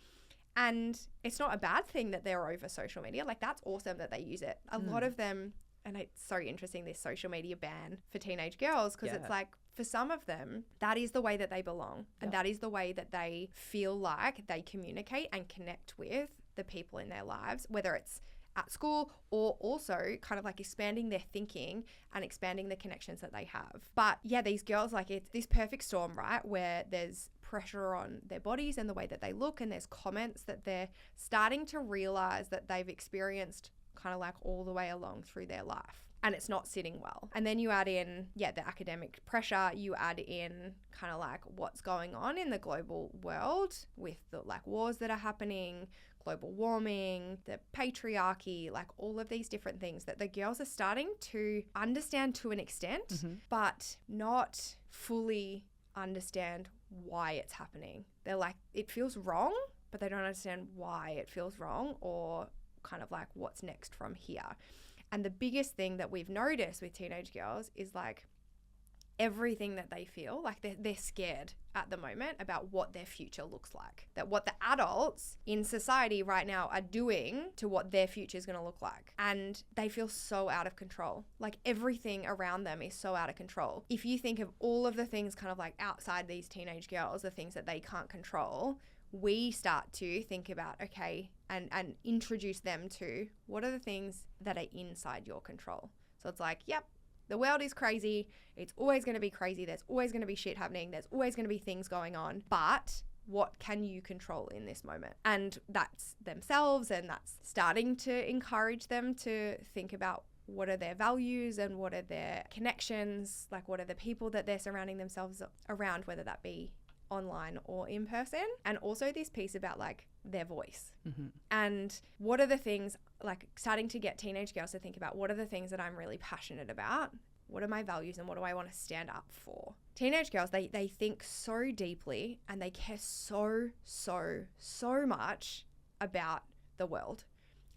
And it's not a bad thing that they're over social media. Like, that's awesome that they use it. A lot of them, and it's so interesting, this social media ban for teenage girls, because it's like, for some of them, that is the way that they belong. And that is the way that they feel like they communicate and connect with the people in their lives, whether it's at school or also kind of like expanding their thinking and expanding the connections that they have. But yeah, these girls, like, it's this perfect storm, right? Where there's pressure on their bodies and the way that they look, and there's comments that they're starting to realize that they've experienced kind of like all the way along through their life. And it's not sitting well. And then you add in, the academic pressure, you add in kind of like what's going on in the global world with the like wars that are happening, global warming, the patriarchy, like all of these different things that the girls are starting to understand to an extent, but not fully understand why it's happening. They're like, it feels wrong, but they don't understand why it feels wrong, or kind of like what's next from here. And the biggest thing that we've noticed with teenage girls is like everything that they feel, like they're scared at the moment about what their future looks like, that what the adults in society right now are doing to what their future is going to look like. And they feel so out of control. Like, everything around them is so out of control. If you think of all of the things kind of like outside these teenage girls, the things that they can't control, we start to think about, okay, and introduce them to what are the things that are inside your control. So it's like, yep, the world is crazy. It's always going to be crazy. There's always going to be shit happening. There's always going to be things going on. But what can you control in this moment? And that's themselves, and that's starting to encourage them to think about what are their values and what are their connections, like what are the people that they're surrounding themselves around, whether that be online or in person. And also this piece about like their voice. And what are the things, like starting to get teenage girls to think about, what are the things that I'm really passionate about? What are my values and what do I want to stand up for? Teenage girls, they think so deeply and they care so much about the world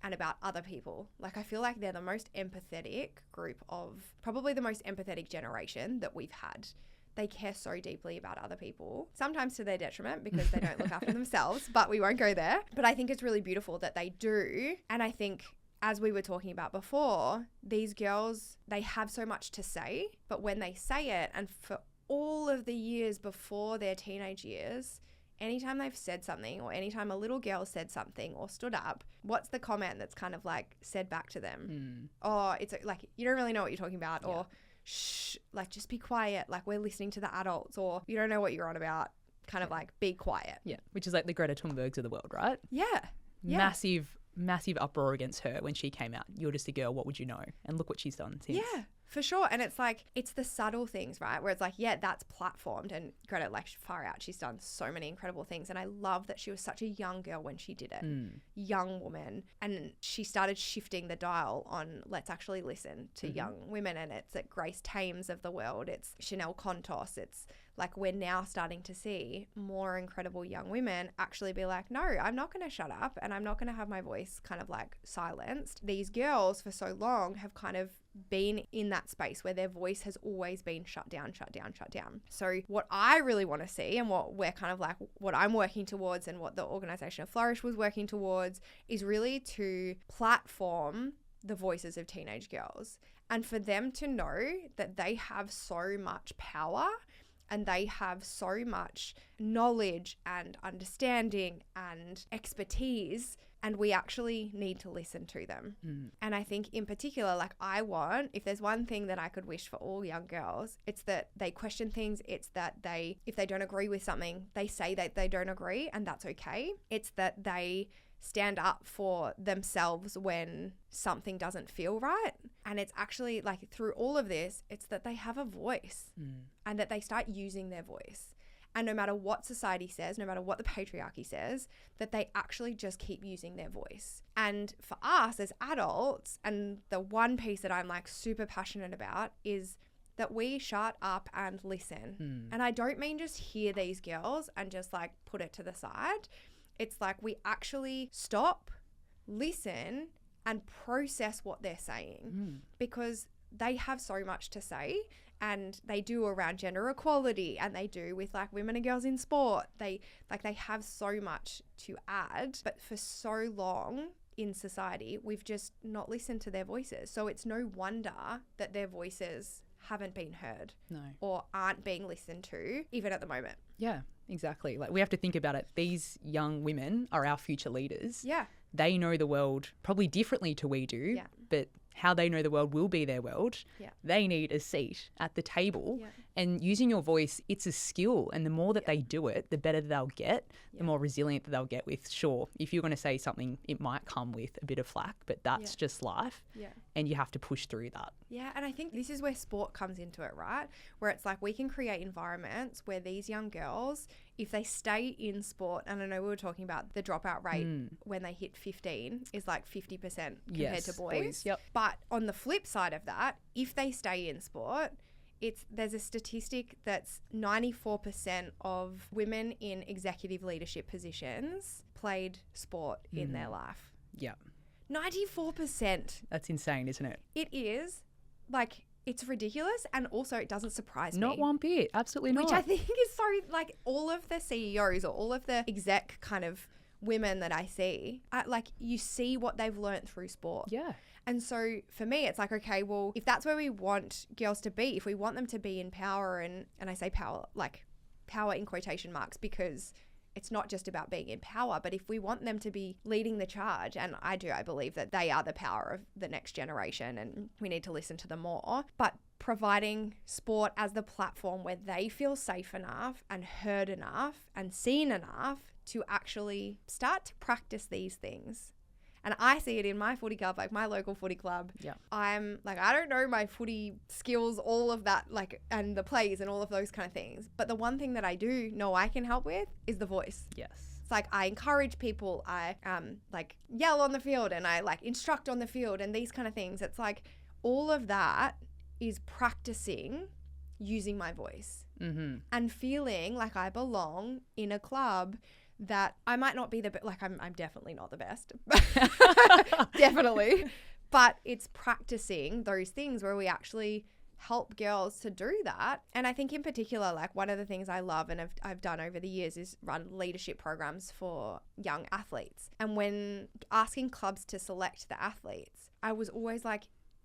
and about other people. Like I feel like they're the most empathetic group of, probably the most empathetic generation that we've had. They care so deeply about other people, sometimes to their detriment because they don't look after themselves, but we won't go there. But I think it's really beautiful that they do. And I think, as we were talking about before, these girls, they have so much to say, but when they say it, and for all of the years before their teenage years, anytime they've said something or anytime a little girl said something or stood up, what's the comment that's kind of like said back to them? Oh, it's like, you don't really know what you're talking about, or shh, like just be quiet, like we're listening to the adults, or you don't know what you're on about, kind of like be quiet. Yeah, which is like the Greta Thunbergs of the world, right? Yeah. Massive uproar against her when she came out. You're just a girl, what would you know? And look what she's done since. Yeah, for sure. And it's like, it's the subtle things, right? Where it's like, yeah, that's platformed. And Greta, like, far out, she's done so many incredible things. And I love that she was such a young girl when she did it. Young woman. And she started shifting the dial on, let's actually listen to young women. And it's at Grace Tames of the world. It's Chanel Contos. It's like, we're now starting to see more incredible young women actually be like, no, I'm not going to shut up and I'm not going to have my voice kind of like silenced. These girls for so long have kind of been in that space where their voice has always been shut down. So what I really want to see, and what we're kind of like, what I'm working towards and what the Organisation of Flourish was working towards, is really to platform the voices of teenage girls and for them to know that they have so much power and they have so much knowledge and understanding and expertise, and we actually need to listen to them. And I think in particular, like, I want, if there's one thing that I could wish for all young girls, it's that they question things. It's that they, if they don't agree with something, they say that they don't agree, and that's okay. It's that they stand up for themselves when something doesn't feel right. And it's actually like, through all of this, it's that they have a voice and that they start using their voice. And no matter what society says, no matter what the patriarchy says, that they actually just keep using their voice. And for us as adults, and the one piece that I'm like super passionate about, is that we shut up and listen. And I don't mean just hear these girls and just like put it to the side. It's like we actually stop, listen, and process what they're saying, because they have so much to say, and they do around gender equality, and they do with like women and girls in sport. They have so much to add, but for so long in society, we've just not listened to their voices. So it's no wonder that their voices haven't been heard or aren't being listened to, even at the moment. Yeah, exactly. Like, we have to think about it. These young women are our future leaders. Yeah. They know the world probably differently to we do, but how they know the world will be their world. They need a seat at the table. And using your voice, it's a skill. And the more that they do it, the better they'll get, the more resilient that they'll get with. Sure, if you're going to say something, it might come with a bit of flack, but that's just life. And you have to push through that. Yeah, and I think this is where sport comes into it, right? Where it's like, we can create environments where these young girls, if they stay in sport, and I know we were talking about the dropout rate when they hit 15 is like 50% compared to boys. But on the flip side of that, if they stay in sport, there's a statistic that's 94% of women in executive leadership positions played sport in their life. 94%. That's insane, isn't it? It is. Like, it's ridiculous, and also it doesn't surprise me. Not one bit. Absolutely not. Which I think is so, like, all of the CEOs or all of the exec kind of women that I see, like, you see what they've learnt through sport. And so for me, it's like, okay, well, if that's where we want girls to be, if we want them to be in power, and I say power, like power in quotation marks, because it's not just about being in power, but if we want them to be leading the charge, and I believe that they are the power of the next generation and we need to listen to them more, but providing sport as the platform where they feel safe enough and heard enough and seen enough to actually start to practice these things And I see it in my footy club, like my local footy club. Yeah. I'm like, I don't know my footy skills, all of that, like, and the plays and all of those kind of things. But the one thing that I do know I can help with is the voice. Yes. It's like I encourage people, I like yell on the field and I like instruct on the field and these kind of things. It's like all of that is practicing using my voice and feeling like I belong in a club that I might not be like I'm definitely not the best. Definitely. But it's practicing those things where we actually help girls to do that. And I think in particular, like one of the things I love and I've done over the years is run leadership programs for young athletes. And when asking clubs to select the athletes, I was always like,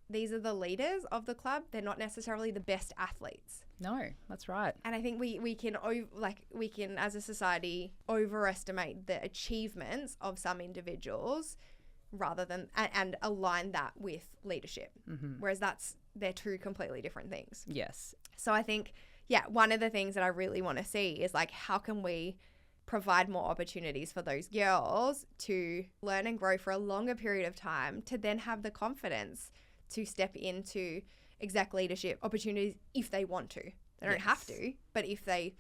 these are the leaders of the club. They're not necessarily the best athletes. No, that's right. And I think we can as a society overestimate the achievements of some individuals rather than and align that with leadership. Whereas they're two completely different things. Yes. So I think, one of the things that I really want to see is like, how can we provide more opportunities for those girls to learn and grow for a longer period of time to then have the confidence to step into exec leadership opportunities if they want to. They don't have to, but if they've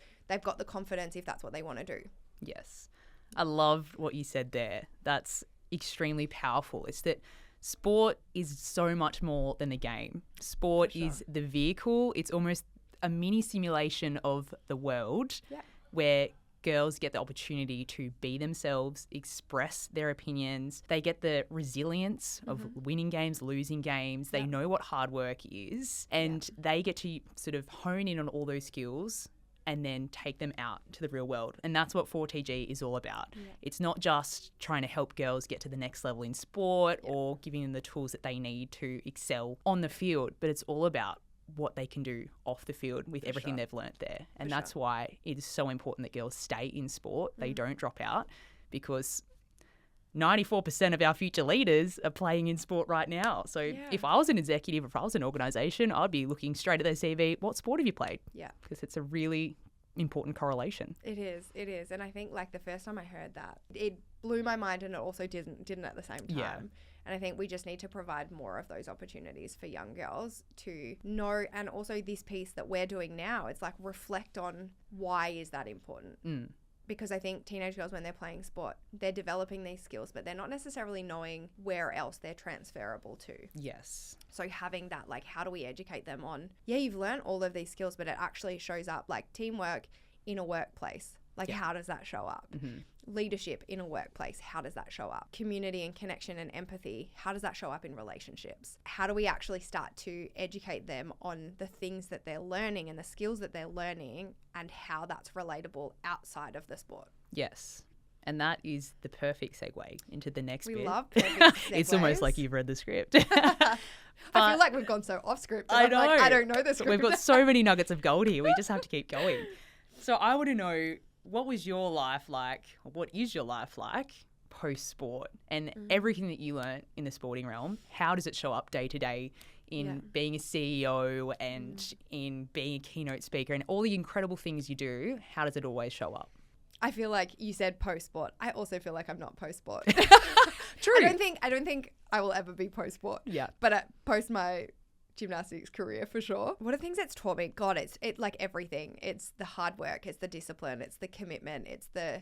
got the confidence, if that's what they want to do. Yes. I love what you said there. That's extremely powerful. It's that sport is so much more than the game. Sport is the vehicle. It's almost a mini simulation of the world where girls get the opportunity to be themselves, express their opinions. They get the resilience of winning games, losing games. They know what hard work is, and they get to sort of hone in on all those skills and then take them out to the real world. And that's what 4TG is all about. Yeah. It's not just trying to help girls get to the next level in sport or giving them the tools that they need to excel on the field, but it's all about what they can do off the field with everything they've learnt there. And that's why it is so important that girls stay in sport. They don't drop out, because 94% of our future leaders are playing in sport right now. So if I was an executive, if I was an organisation, I'd be looking straight at their CV, what sport have you played? Yeah. Because it's a really important correlation. It is. And I think like the first time I heard that, it blew my mind, and it also didn't at the same time. Yeah. And I think we just need to provide more of those opportunities for young girls to know. And also this piece that we're doing now, it's like reflect on why is that important? Because I think teenage girls, when they're playing sport, they're developing these skills, but they're not necessarily knowing where else they're transferable to. Yes. So having that, like, how do we educate them on, you've learned all of these skills, but it actually shows up, like teamwork in a workplace. Like, how does that show up? Leadership in a workplace, how does that show up? Community and connection and empathy, how does that show up in relationships? How do we actually start to educate them on the things that they're learning and the skills that they're learning and how that's relatable outside of the sport? Yes. And that is the perfect segue into the next bit. We love perfect segues. It's almost like you've read the script. I feel like we've gone so off script. I know. Like, I don't know the script. We've got so many nuggets of gold here. We just have to keep going. So I want to know, what was your life like, or what is your life like post-sport, and everything that you learnt in the sporting realm? How does it show up day to day in being a CEO and in being a keynote speaker and all the incredible things you do? How does it always show up? I feel like you said post-sport. I also feel like I'm not post-sport. True. I don't think I will ever be post-sport. Yeah. But post my gymnastics career, for sure. What are things that's taught me? God, it's like everything. It's the hard work, it's the discipline, it's the commitment,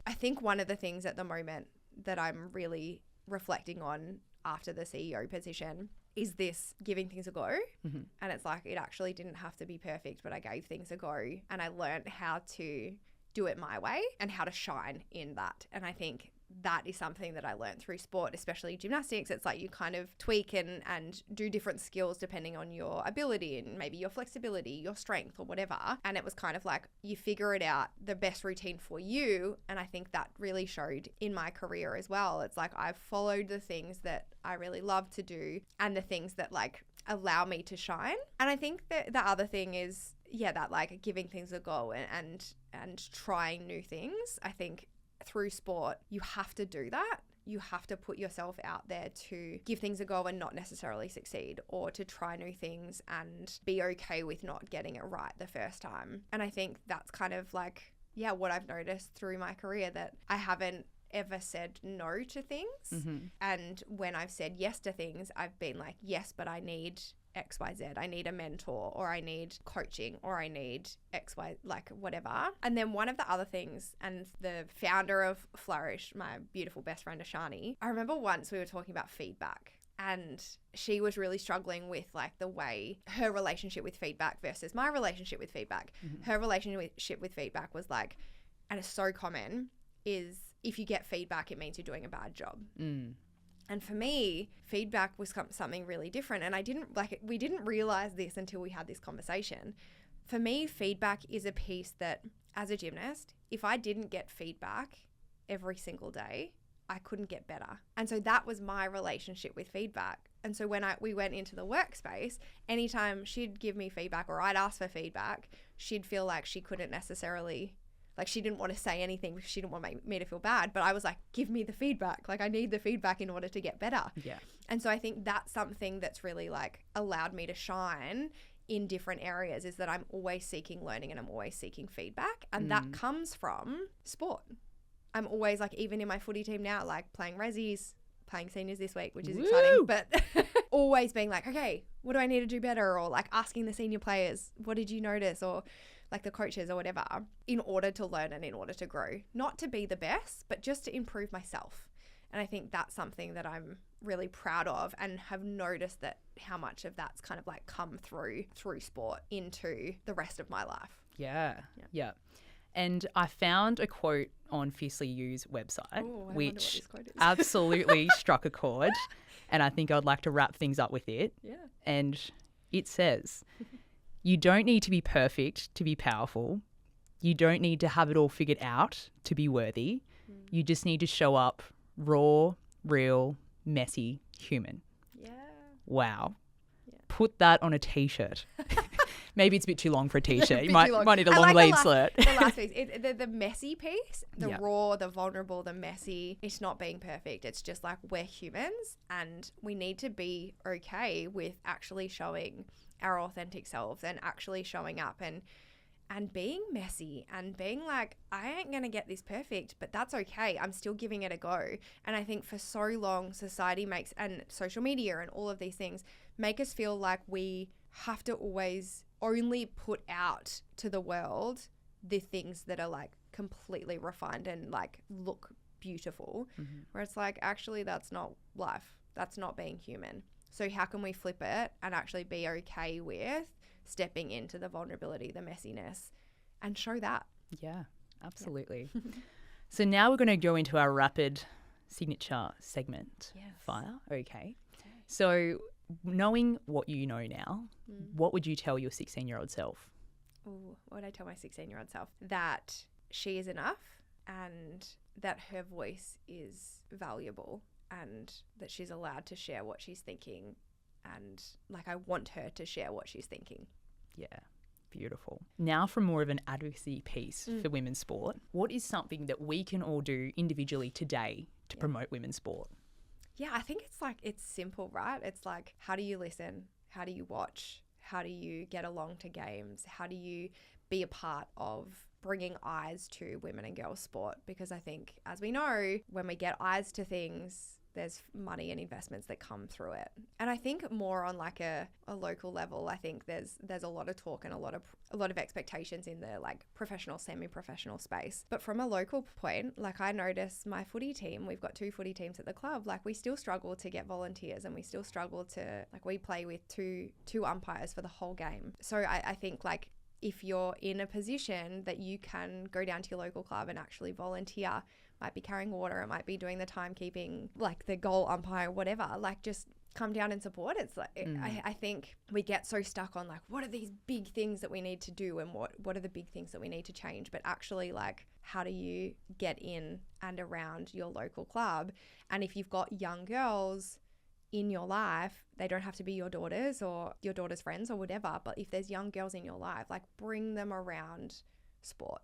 I think one of the things at the moment that I'm really reflecting on after the CEO position is this giving things a go. And it's like, it actually didn't have to be perfect, but I gave things a go and I learned how to do it my way and how to shine in that. And I think that is something that I learned through sport, especially gymnastics. It's like you kind of tweak and do different skills depending on your ability and maybe your flexibility, your strength or whatever. And it was kind of like you figure it out, the best routine for you. And I think that really showed in my career as well. It's like I've followed the things that I really love to do and the things that like allow me to shine. And I think that the other thing is, that like giving things a go and trying new things. I think through sport, you have to do that. You have to put yourself out there to give things a go and not necessarily succeed, or to try new things and be okay with not getting it right the first time. And I think that's kind of like, what I've noticed through my career, that I haven't ever said no to things. And when I've said yes to things, I've been like, yes, but I need XYZ. I need a mentor, or I need coaching, or I need XY, like whatever. And then one of the other things, and the founder of Flourish, my beautiful best friend Ashani, I remember once we were talking about feedback, and she was really struggling with like the way her relationship with feedback versus my relationship with feedback. Her relationship with feedback was like, and it's so common, is if you get feedback, it means you're doing a bad job. And for me, feedback was something really different. And we didn't realize this until we had this conversation. For me, feedback is a piece that, as a gymnast, if I didn't get feedback every single day, I couldn't get better. And so that was my relationship with feedback. And so when we went into the workspace, anytime she'd give me feedback or I'd ask for feedback, she'd feel like she couldn't necessarily, like she didn't want to say anything because she didn't want me to feel bad. But I was like, give me the feedback. Like I need the feedback in order to get better. Yeah. And so I think that's something that's really like allowed me to shine in different areas, is that I'm always seeking learning and I'm always seeking feedback. And that comes from sport. I'm always like, even in my footy team now, like playing resis, playing seniors this week, which is exciting, but always being like, okay, what do I need to do better? Or like asking the senior players, what did you notice? Or like the coaches or whatever, in order to learn and in order to grow, not to be the best, but just to improve myself. And I think that's something that I'm really proud of, and have noticed that how much of that's kind of like come through sport into the rest of my life. Yeah. And I found a quote on Fiercely You's website, which absolutely struck a chord. And I think I'd like to wrap things up with it. Yeah. And it says, you don't need to be perfect to be powerful. You don't need to have it all figured out to be worthy. You just need to show up raw, real, messy, human. Yeah. Wow. Yeah. Put that on a t-shirt. Maybe it's a bit too long for a t-shirt. You might need a long sleeve shirt. The last piece, the messy piece, the raw, the vulnerable, the messy, it's not being perfect. It's just like, we're humans and we need to be okay with actually showing our authentic selves and actually showing up and being messy and being like, I ain't going to get this perfect, but that's okay. I'm still giving it a go. And I think for so long, society makes, and social media and all of these things make us feel like we have to always only put out to the world the things that are like completely refined and like look beautiful, where it's like, actually, that's not life. That's not being human. So how can we flip it and actually be okay with stepping into the vulnerability, the messiness, and show that? Yeah, absolutely. So now we're going to go into our rapid signature segment. Yes. Fire. Okay. So knowing what you know now, what would you tell your 16-year-old self? Ooh, what would I tell my 16-year-old self? That she is enough and that her voice is valuable and that she's allowed to share what she's thinking, and like I want her to share what she's thinking. Yeah, beautiful. Now for more of an advocacy piece for women's sport. What is something that we can all do individually today to promote women's sport? Yeah, I think it's simple, right? It's like, how do you listen? How do you watch? How do you get along to games? How do you be a part of bringing eyes to women and girls sport? Because I think, as we know, when we get eyes to things, there's money and investments that come through it. And I think more on like a local level, I think there's a lot of talk and a lot of expectations in the like professional, semi-professional space. But from a local point, like I notice my footy team, we've got 2 footy teams at the club, like we still struggle to get volunteers, and we still struggle to, like, we play with two umpires for the whole game. So I think like, if you're in a position that you can go down to your local club and actually volunteer, might be carrying water, it might be doing the timekeeping, like the goal umpire, whatever, like just come down and support. It's like, I think we get so stuck on like, what are these big things that we need to do and what are the big things that we need to change? But actually, like, how do you get in and around your local club? And if you've got young girls in your life, they don't have to be your daughters or your daughter's friends or whatever, but if there's young girls in your life, like, bring them around sport.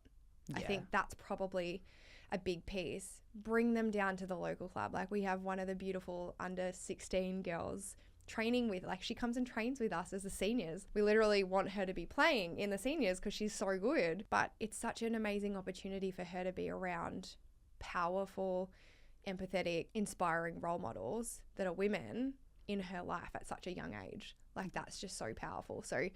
Yeah. I think that's probably a big piece. Bring them down to the local club. Like, we have one of the beautiful under 16 girls training with, like, she comes and trains with us as the seniors. We literally want her to be playing in the seniors because she's so good, but it's such an amazing opportunity for her to be around powerful, empathetic, inspiring role models that are women in her life at such a young age. Like, that's just so powerful. So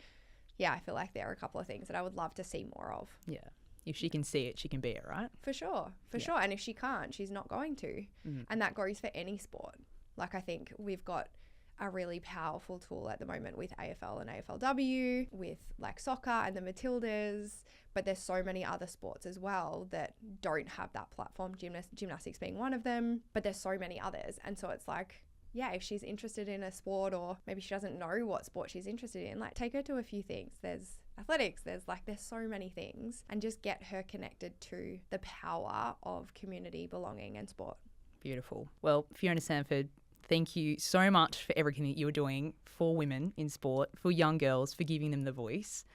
yeah, I feel like there are a couple of things that I would love to see more of. Yeah. If she can see it, she can be it, right? For sure. And if she can't, she's not going to. And that goes for any sport. Like, I think we've got a really powerful tool at the moment with AFL and AFLW, with like soccer and the Matildas, but there's so many other sports as well that don't have that platform, gymnastics being one of them, but there's so many others. And so it's like, yeah, if she's interested in a sport, or maybe she doesn't know what sport she's interested in, like, take her to a few things. There's athletics, there's so many things, and just get her connected to the power of community, belonging and sport. Beautiful. Well, Fiona Sanford, thank you so much for everything that you're doing for women in sport, for young girls, for giving them the voice.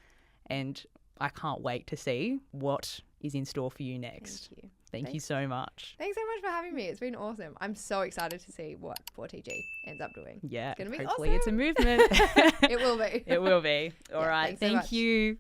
And I can't wait to see what is in store for you next. Thank you. Thank you so much. Thanks so much for having me. It's been awesome. I'm so excited to see what 4TG ends up doing. Yeah, it's going to be hopefully awesome. It's a movement. It will be. It will be. All right. Thank you.